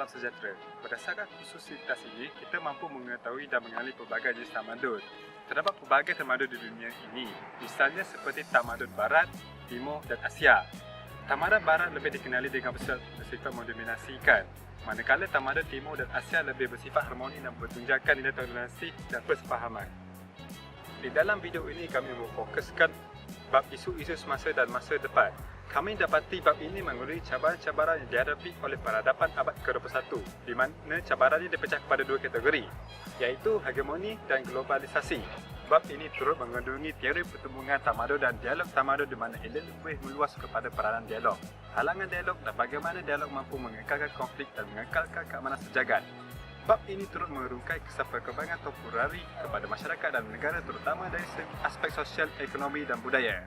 sejahtera. Berdasarkan khususitas ini, kita mampu mengetahui dan mengenali pelbagai jenis tamadun. Terdapat pelbagai tamadun di dunia ini, misalnya seperti tamadun Barat, Timur dan Asia. Tamadun Barat lebih dikenali dengan bersifat mendominasikan, manakala tamadun Timur dan Asia lebih bersifat harmoni dan bertunjukkan nilai toleransi dan persefahaman. Di dalam video ini kami memfokuskan bab isu-isu semasa dan masa depan. Kami dapati bab ini mengurusi cabaran-cabaran yang dihadapi oleh peradaban abad ke-21, di mana cabaran ini dipecah kepada dua kategori, iaitu hegemoni dan globalisasi. Bab ini turut mengandungi teori pertumbuhan tamadun dan dialog tamadun di mana ia lebih meluas kepada peranan dialog, halangan dialog dan bagaimana dialog mampu mengekalkan konflik dan mengekalkan keamanan sejagat. Bab ini turut merungkai kisah perkembangan temporari kepada masyarakat dan negara terutama dari segi aspek sosial, ekonomi dan budaya.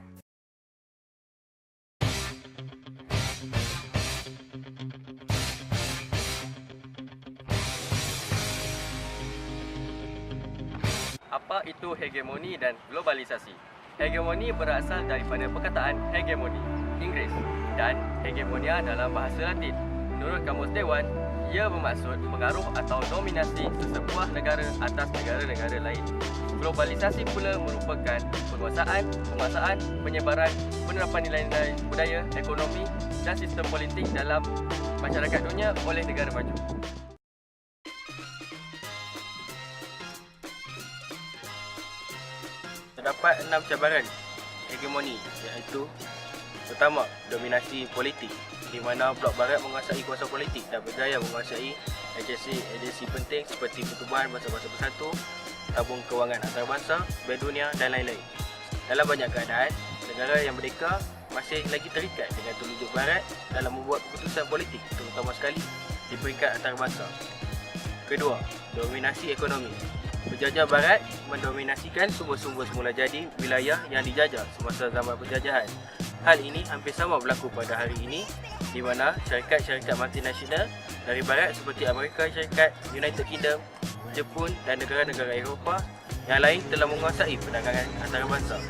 Apa itu hegemoni dan globalisasi? Hegemoni berasal daripada perkataan hegemoni, Inggeris, dan hegemonia dalam bahasa Latin. Menurut Kamus Dewan, ia bermaksud pengaruh atau dominasi sesebuah negara atas negara-negara lain. Globalisasi pula merupakan penguasaan, penyebaran, penerapan nilai-nilai budaya, ekonomi dan sistem politik dalam masyarakat dunia oleh negara maju. Terdapat 6 cabaran hegemoni, iaitu pertama, dominasi politik, di mana blok barat menguasai kuasa politik dan berjaya menguasai agensi penting seperti Pertubuhan Bangsa-Bangsa Bersatu, tabung kewangan antarabangsa, Bank Dunia dan lain-lain. Dalam banyak keadaan, negara yang merdeka masih lagi terikat dengan telunjuk barat dalam membuat keputusan politik, terutama sekali di peringkat antarabangsa. Kedua, dominasi ekonomi. Penjajah barat mendominasikan sumber-sumber semula jadi wilayah yang dijajah semasa zaman penjajahan. Hal ini hampir sama berlaku pada hari ini, di mana syarikat-syarikat multinasional dari barat seperti Amerika Syarikat, United Kingdom, Jepun dan negara-negara Eropah yang lain telah menguasai perdagangan antarabangsa.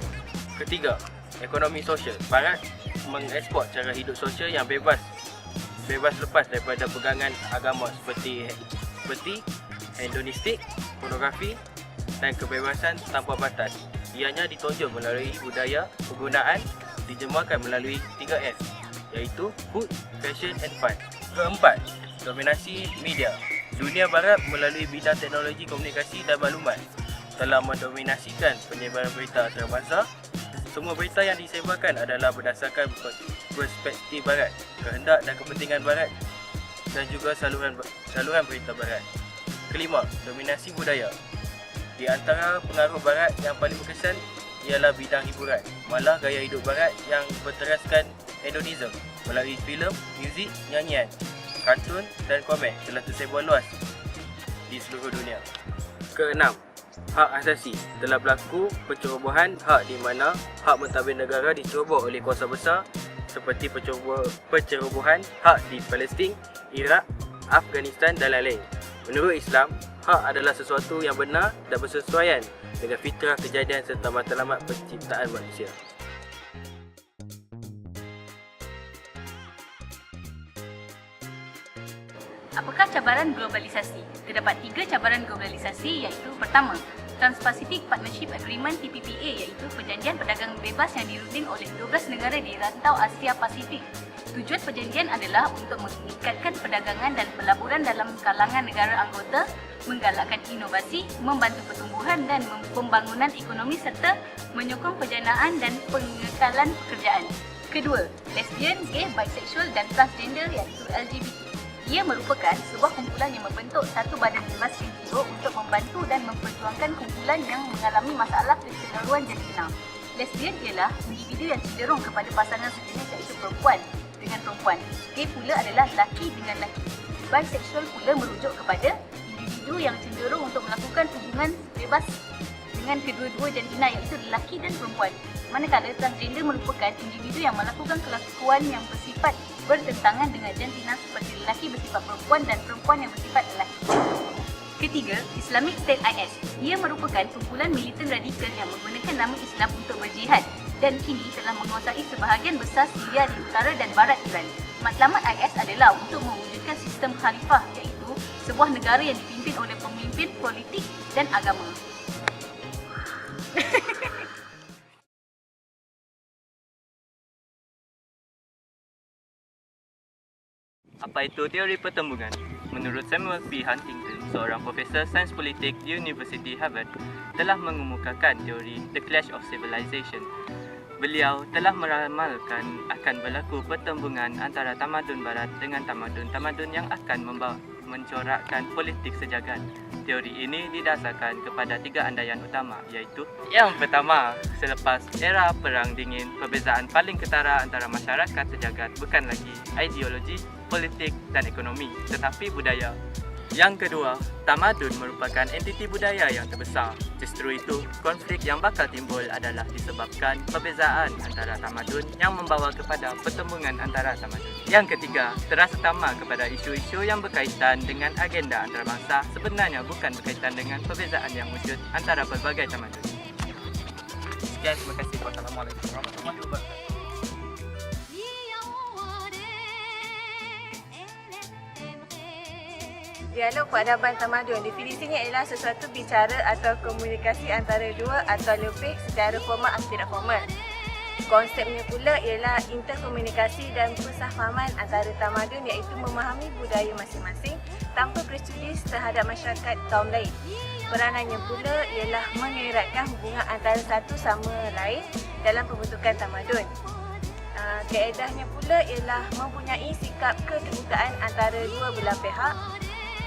Ketiga, ekonomi sosial. Barat mengeksport cara hidup sosial yang bebas lepas daripada pegangan agama seperti hedonistik, pornografi dan kebebasan tanpa batas. Ianya ditonjol melalui budaya, penggunaan diterjemahkan melalui 3F, iaitu food, fashion and fun. Keempat, dominasi media. Dunia barat melalui bidang teknologi komunikasi dan maklumat telah mendominasikan penyebaran berita antarabangsa. Semua berita yang disebarkan adalah berdasarkan perspektif barat, kehendak dan kepentingan barat dan juga saluran berita barat. Kelima, dominasi budaya. Di antara pengaruh barat yang paling berkesan ialah bidang hiburan. Malah gaya hidup barat yang berteraskan hedonisme melalui filem, muzik, nyanyian, kartun dan komik telah tersebar luas di seluruh dunia. Keenam, hak asasi. Telah berlaku pencerobohan hak di mana hak mentadbir negara diceroboh oleh kuasa besar seperti pencerobohan hak di Palestin, Iraq, Afghanistan dan lain-lain. Menurut Islam, hak adalah sesuatu yang benar dan bersesuaian dengan fitrah kejadian serta matlamat penciptaan manusia. Apakah cabaran globalisasi? Terdapat 3 cabaran globalisasi, iaitu pertama, Trans-Pacific Partnership Agreement (TPPA), iaitu perjanjian perdagangan bebas yang dirunding oleh 12 negara di rantau Asia Pasifik. Tujuan perjanjian adalah untuk meningkatkan perdagangan dan pelaburan dalam kalangan negara anggota, menggalakkan inovasi, membantu pertumbuhan dan pembangunan ekonomi serta menyokong penjanaan dan pengekalan pekerjaan. Kedua, lesbian, gay, bisexual dan transgender, iaitu LGBT. Ia merupakan sebuah kumpulan yang membentuk satu badan bebas NGO untuk membantu dan memperjuangkan kumpulan yang mengalami masalah kecenderungan jantina. Lesbian ialah individu yang cenderung kepada pasangan sejenis, iaitu perempuan dengan perempuan. Gay pula adalah lelaki dengan lelaki. Bisexual pula merujuk kepada individu yang cenderung untuk melakukan hubungan bebas dengan kedua-dua jantina, iaitu lelaki dan perempuan. Manakala transgender merupakan individu yang melakukan kelakuan yang bersifat bertentangan dengan jantina seperti lelaki bersifat perempuan dan perempuan yang bersifat lelaki. Ketiga, Islamic State IS. Ia merupakan kumpulan militan radikal yang menggunakan nama Islam untuk berjihad dan kini telah menguasai sebahagian besar Syria di utara dan barat Iran. Matlamat IS adalah untuk mewujudkan sistem sistem khalifah, iaitu sebuah negara yang dipimpin oleh pemimpin politik dan agama. Apa itu teori pertembungan? Menurut Samuel P. Huntington, seorang profesor sains politik di University Harvard, telah mengemukakan teori The Clash of Civilization. Beliau telah meramalkan akan berlaku pertembungan antara tamadun barat dengan tamadun-tamadun yang akan mencorakkan politik sejagat. Teori ini didasarkan kepada 3 andaian utama, iaitu yang pertama, selepas era Perang Dingin, perbezaan paling ketara antara masyarakat sejagat bukan lagi ideologi, politik dan ekonomi, tetapi budaya. Yang kedua, tamadun merupakan entiti budaya yang terbesar. Justru itu, konflik yang bakal timbul adalah disebabkan perbezaan antara tamadun yang membawa kepada pertembungan antara tamadun. Yang ketiga, terasa tamak kepada isu-isu yang berkaitan dengan agenda antarabangsa sebenarnya bukan berkaitan dengan perbezaan yang wujud antara berbagai tamadun. Sekian, terima kasih. Wassalamualaikum warahmatullahi wabarakatuh. Dialog peradaban tamadun definisinya ialah sesuatu bicara atau komunikasi antara dua atau lebih secara formal atau tidak formal. Konsepnya pula ialah interkomunikasi dan persafahaman antara tamadun, iaitu memahami budaya masing-masing tanpa prejudis terhadap masyarakat kaum lain. Peranannya pula ialah mengeratkan hubungan antara satu sama lain dalam pembentukan tamadun. Kaedahnya pula ialah mempunyai sikap keterbukaan antara dua belah pihak,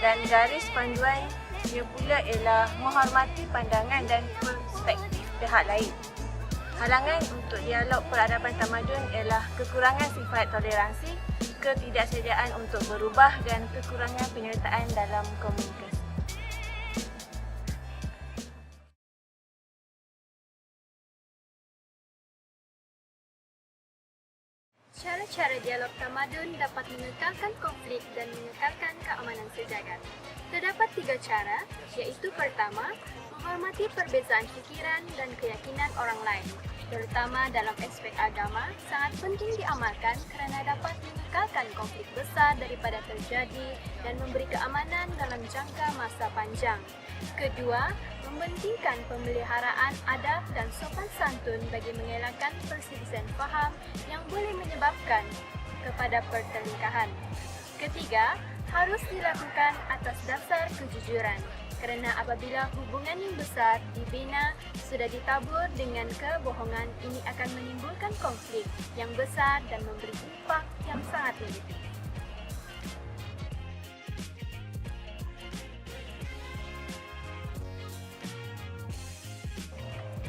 dan garis panduannya pula ialah menghormati pandangan dan perspektif pihak lain. Halangan untuk dialog peradaban tamadun ialah kekurangan sifat toleransi, ketidaksediaan untuk berubah dan kekurangan penyertaan dalam komunikasi. Cara-cara dialog tamadun dapat mengekalkan konflik dan mengekalkan keamanan sejagat. Terdapat 3 cara, iaitu pertama, menghormati perbezaan fikiran dan keyakinan orang lain, terutama dalam aspek agama, sangat penting diamalkan kerana dapat mengekalkan konflik besar daripada terjadi dan memberi keamanan dalam jangka masa panjang. Kedua, mementingkan pemeliharaan adab dan sopan santun bagi mengelakkan perselisihan faham yang boleh menyebabkan kepada pertelingkahan. Ketiga, harus dilakukan atas dasar kejujuran, kerana apabila hubungan yang besar dibina sudah ditabur dengan kebohongan, ini akan menimbulkan konflik yang besar dan memberi impak yang sangat negatif.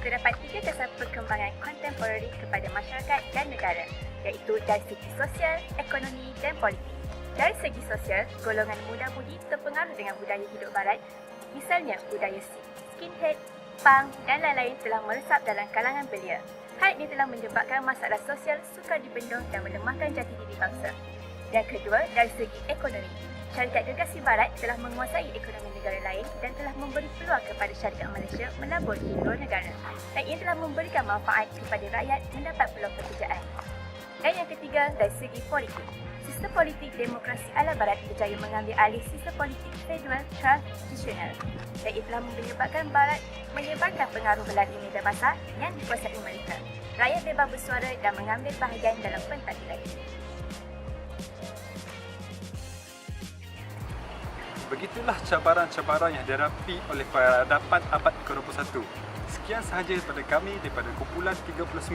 Terdapat 3 dasar perkembangan kontemporari kepada masyarakat dan negara, iaitu dari segi sosial, ekonomi dan politik. Dari segi sosial, golongan muda-mudi terpengaruh dengan budaya hidup barat, misalnya budaya skinhead, punk dan lain-lain telah meresap dalam kalangan belia. Hal ini telah menyebabkan masalah sosial sukar dibendung dan melemahkan jati diri bangsa. Yang kedua, dari segi ekonomi, syarikat gergasi barat telah menguasai ekonomi negara lain dan telah memberi peluang kepada syarikat Malaysia melabur di luar negara, dan ia telah memberikan manfaat kepada rakyat mendapat peluang pekerjaan. Dan yang ketiga, dari segi politik, sistem politik demokrasi ala barat berjaya mengambil alih sistem politik federal tradisional, dan ia telah menyebabkan barat menyebarkan pengaruh melalui media massa yang dikuasai mereka. Rakyat bebas bersuara dan mengambil bahagian dalam pentadbiran. Begitulah cabaran-cabaran yang dihadapi oleh peradaban abad ke-21. Sekian sahaja daripada kami daripada kumpulan 39.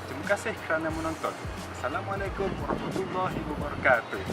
Terima kasih kerana menonton. Assalamualaikum warahmatullahi wabarakatuh.